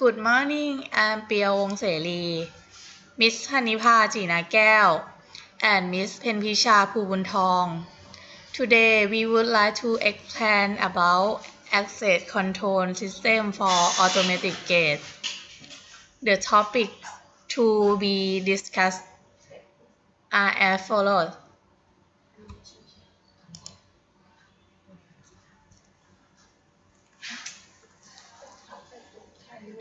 Good morning, I'm ปิยวงศ์เสรี Miss ธนิภาจีนาแก้ว and Miss เพ็ญพิชาภูบุญทอง Today we would like to explain about access control system for automatic gate. The topics to be discussed are as follows.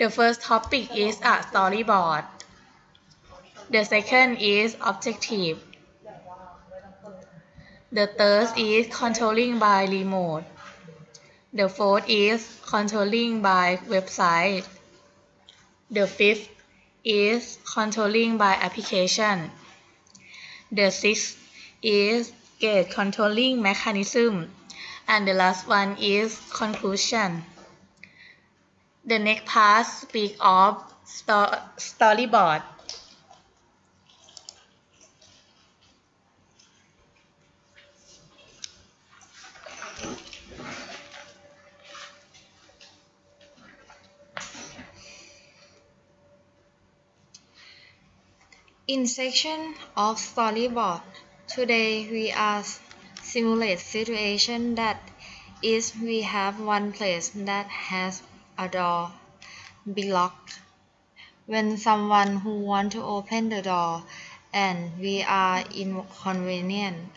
The first topic is a storyboard. The second is objective. The third is controlling by remote. The fourth is controlling by website. The fifth is controlling by application. The sixth is gate controlling mechanism. And the last one is conclusion. The next part speaks of storyboard. In section of storyboard, today we are simulate situation that is we have one place that has a door be locked. When someone who want to open the door and we are inconvenient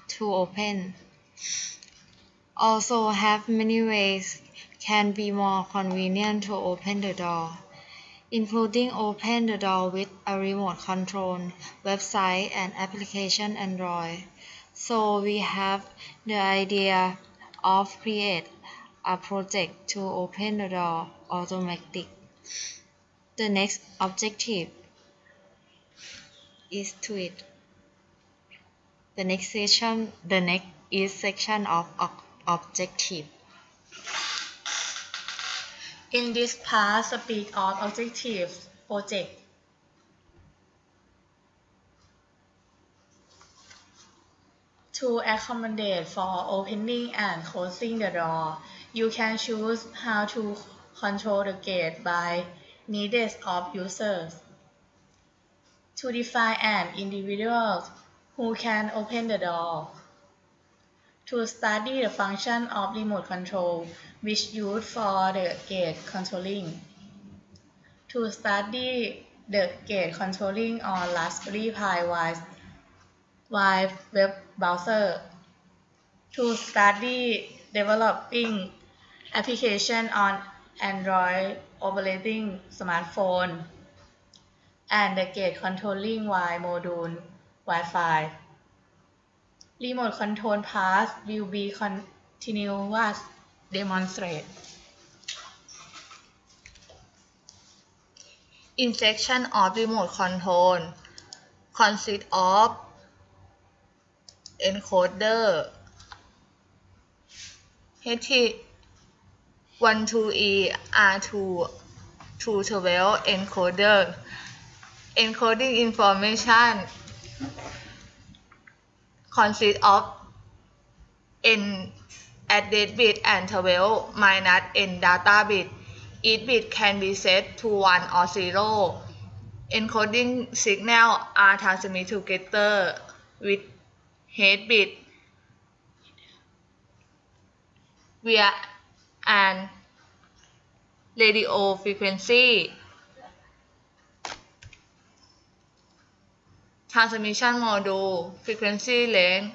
to open. Also have many ways can be more convenient to open the door, including open the door with a remote control, website and application Android. So we have the idea of create a project to open the door automatic. The next objective is to it. The next is section of objective. In this part speak of objectives project. To accommodate for opening and closing the door, you can choose how to control the gate by needs of users. To define an individual who can open the door. To study the function of remote control which used for the gate controlling. To study the gate controlling on Raspberry Pi via web browser. To study developing application on Android operating smartphone and the gate controlling via module Wi-Fi. Remote control path will be continuous demonstrate. In section of remote control consist of encoder HT12E R212 encoder encoding information consists of n address bit and 12 minus n data bit. Each bit can be set to 1 or 0. Encoding signal are transmitted together with head bit via an radio frequency. Transmission module frequency range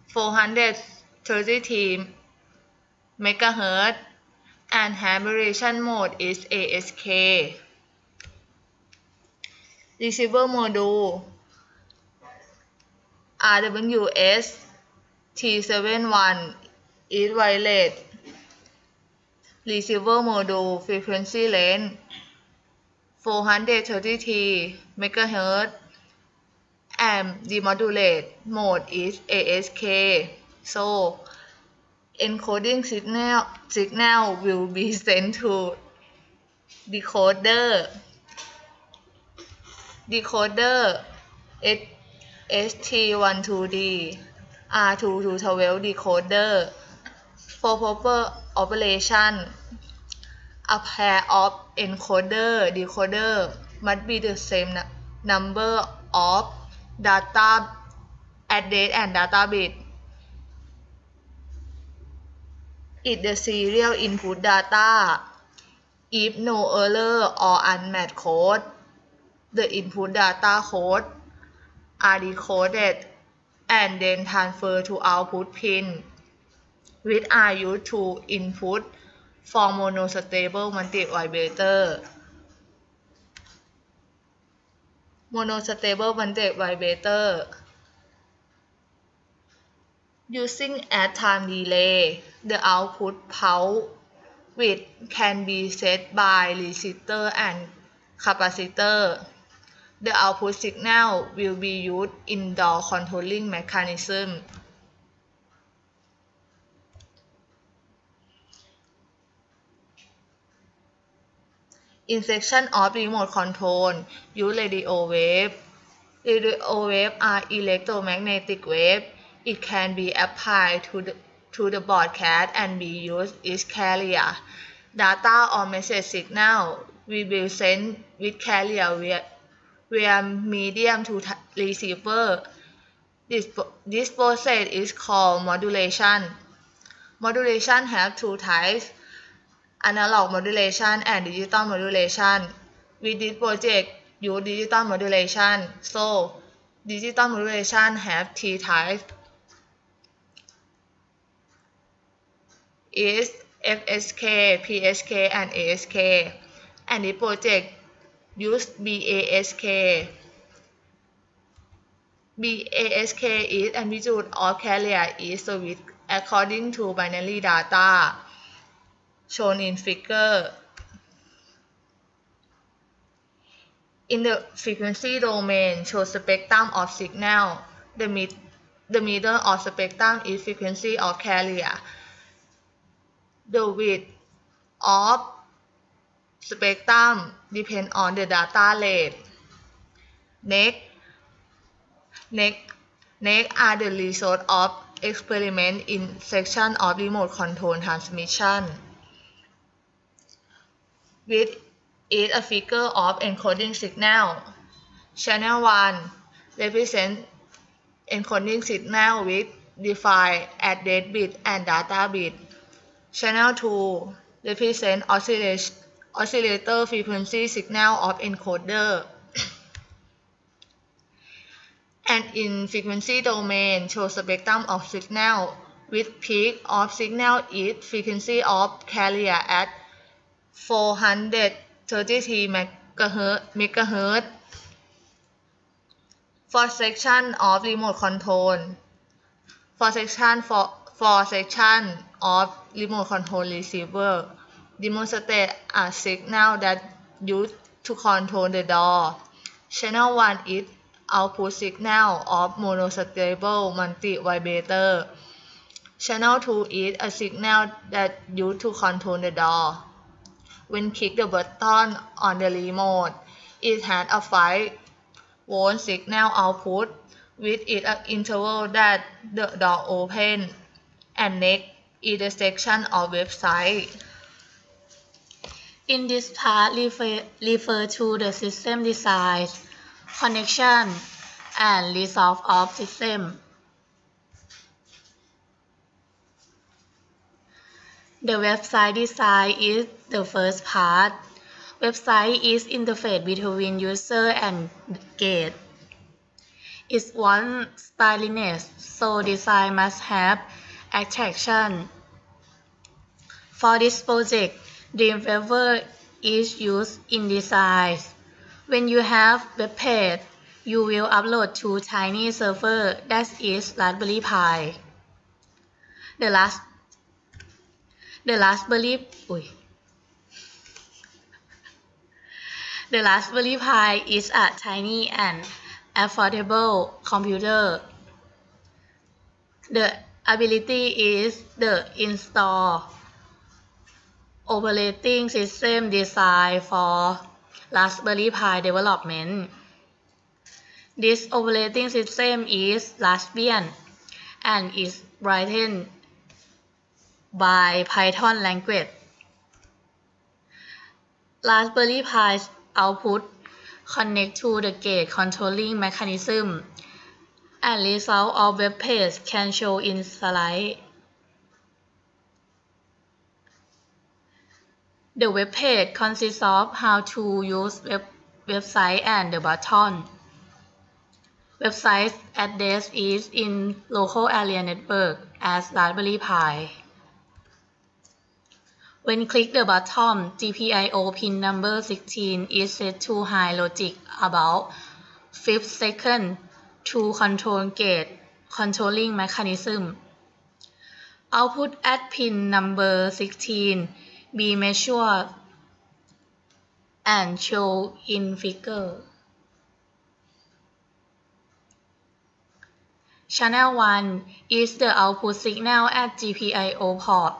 433 MHz and aberration mode is ASK. Receiver module RWS T71 is wireless. Receiver module frequency range 433 MHz and demodulate mode is ASK. So encoding signal will be sent to decoder ST12D R212 decoder for proper operation. A pair of encoder-decoder must be the same number of data address and data bit. If the serial input data, if no error or unmatched code, the input data code are decoded and then transferred to output pin, which are used to input for monostable multivibrator. Monostable multivibrator. Using add time delay, the output pulse width can be set by resistor and capacitor. The output signal will be used in door controlling mechanism. Insertion of remote control. Use radio wave. Radio waves are electromagnetic waves. It can be applied to the broadcast and be used as carrier. Data or message signal we will send with carrier via medium to receiver. This process is called modulation. Modulation has two types, analog modulation and digital modulation. With this project, use digital modulation. So, digital modulation have three types. Is FSK, PSK, and ASK. And this project use BASK. BASK is amplitude of carrier is switched according to binary data shown in figure. In the frequency domain, show spectrum of signal. The middle of spectrum is frequency of carrier. The width of spectrum depends on the data rate. Next are the results of experiment in section of remote control transmission. With is a figure of encoding signal. Channel 1 represents encoding signal with defined address bit and data bit. Channel 2 represents oscillator frequency signal of encoder. And in frequency domain, show spectrum of signal with peak of signal is frequency of carrier at 433 MHz. For section of remote control. For section of remote control receiver, demonstrate a signal that used to control the door. Channel 1 is output signal of monostable multivibrator. Channel 2 is a signal that used to control the door. When click the button on the remote, it has a 5-volt signal output with it an interval that the door open, and next is the section of website. In this part, refer to the system design, connection, and resolve of system. The website design is the first part. Website is interface between user and gate. It's one styliness, so design must have attraction. For this project, Dreamweaver is used in design. When you have web page, you will upload to tiny server that is Raspberry Pi. The Raspberry Pi is a tiny and affordable computer. The ability is the install operating system designed for Raspberry Pi development. This operating system is Raspbian and is written by Python language. Raspberry Pi's output connect to the gate controlling mechanism, and result of web page can show in slide. The web page consists of how to use website and the button. Website address is in local area network as Raspberry Pi. When click the button, GPIO pin number 16 is set to high logic about 5 seconds to control gate controlling mechanism. Output at pin number 16 be measured and shown in figure. Channel 1 is the output signal at GPIO port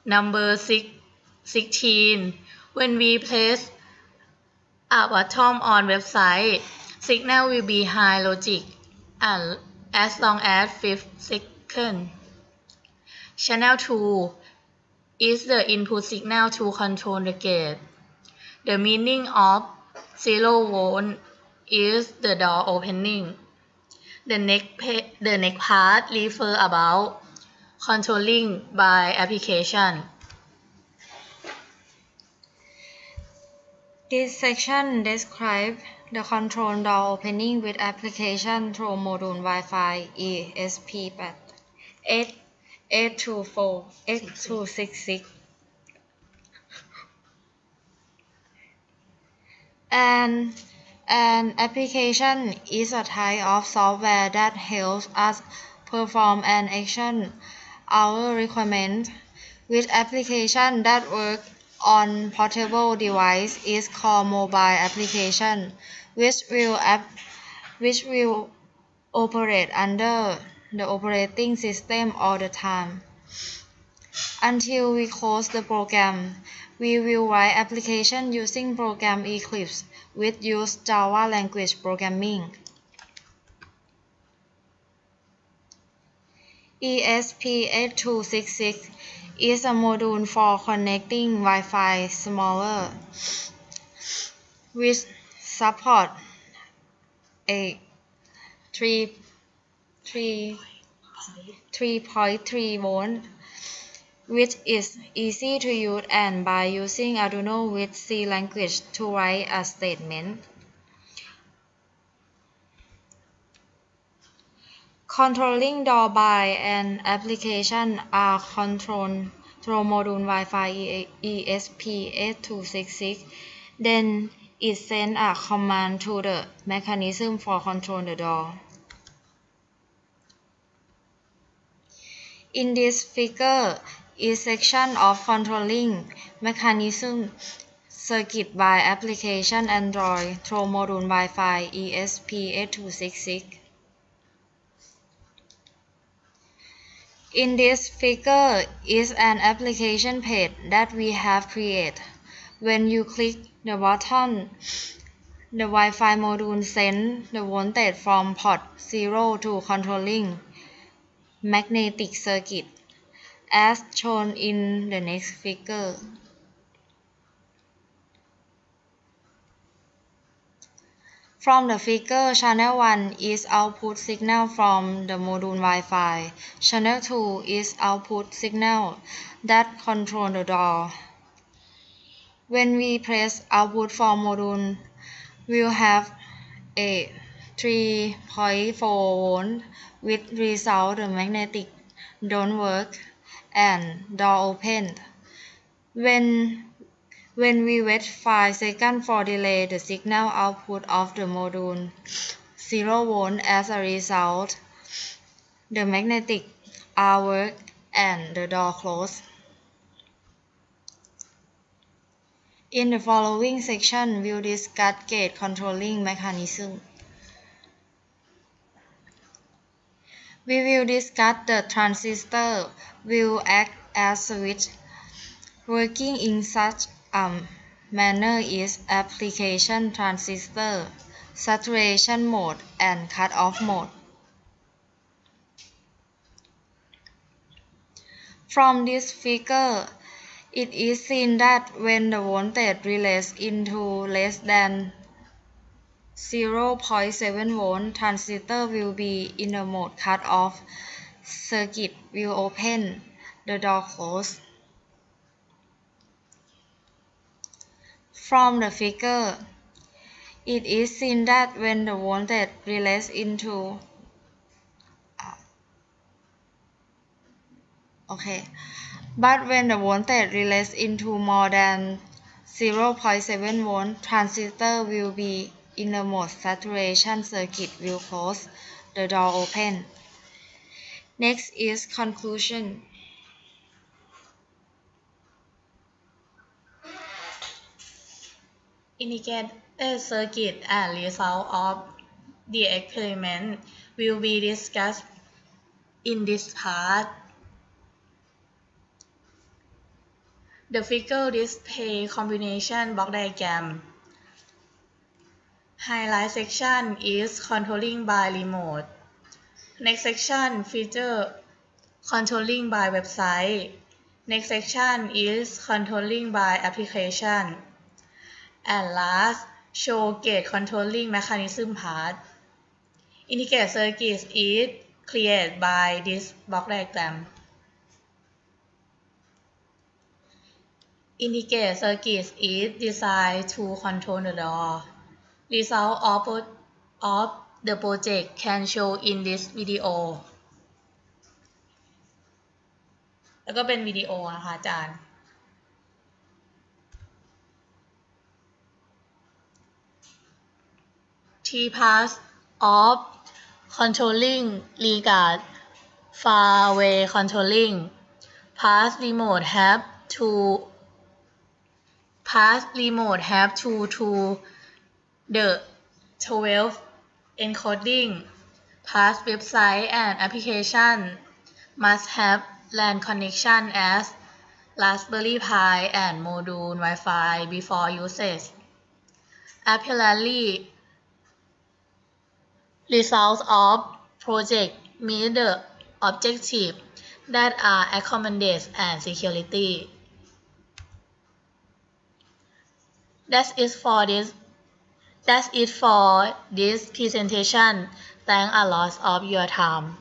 number 16. When we place a button on website, signal will be high logic and as long as 5 seconds. Channel 2 is the input signal to control the gate. The meaning of 0 volt is the door opening. The next part refer about controlling by application. This section describes the control door opening with application through module Wi-Fi ESP8248-266. An application is a type of software that helps us perform an action. Our requirement with application that work on portable device is called mobile application, which will operate under the operating system all the time. Until we close the program, we will write application using program Eclipse, which use Java language programming. ESP8266 is a module for connecting Wi-Fi smaller, which support a 3.3 volt, which is easy to use, and by using Arduino with C language to write a statement. Controlling door by an application are controlled through module Wi-Fi ESP8266. Then it sends a command to the mechanism for control the door. In this figure is section of controlling mechanism circuit by application Android through module Wi-Fi ESP8266. In this figure is an application page that we have created. When you click the button, the Wi-Fi module sends the voltage from port 0 to controlling magnetic circuit, as shown in the next figure. From the figure, channel 1 is output signal from the module Wi-Fi. Channel 2 is output signal that control the door. When we press output from module, we'll have a 3.4 volt, which result the magnetic don't work and door opened. When we wait 5 seconds for delay, the signal output of the module 0 volt. As a result, the magnetic are work and the door closed. In the following section, we'll discuss gate controlling mechanism. We will discuss the transistor will act as switch. Working in such a manner is application transistor, saturation mode, and cut-off mode. From this figure, It is seen that when the voltage relays into less than 0.7 volt, transistor will be in the mode cut off. Circuit will open, the door closed. From the figure, it is seen that when the voltage relays into but when the voltage relays into more than 0.7 volt, transistor will be in the mode saturation, circuit will close, the door open. Next is conclusion. Indicated circuit and result of the experiment will be discussed in this part. The figure displays combination block diagram. Highlight section is controlling by remote. Next section feature controlling by website. Next section is controlling by application. And last, show gate controlling mechanism part. Indicate circuits is created by this block diagram. Indicate circuits is designed to control the door. Result of the project can show in this video แล้วก็เป็นวิดีโอนะคะอาจารย์ T pass of controlling regard far away controlling pass remote have to the 12 encoding pass website and application must have LAN connection as Raspberry Pi and module Wi-Fi before usage. Apparently, results of project meet the objectives that are accommodate and security. That's it for this presentation. Thanks a lot of your time.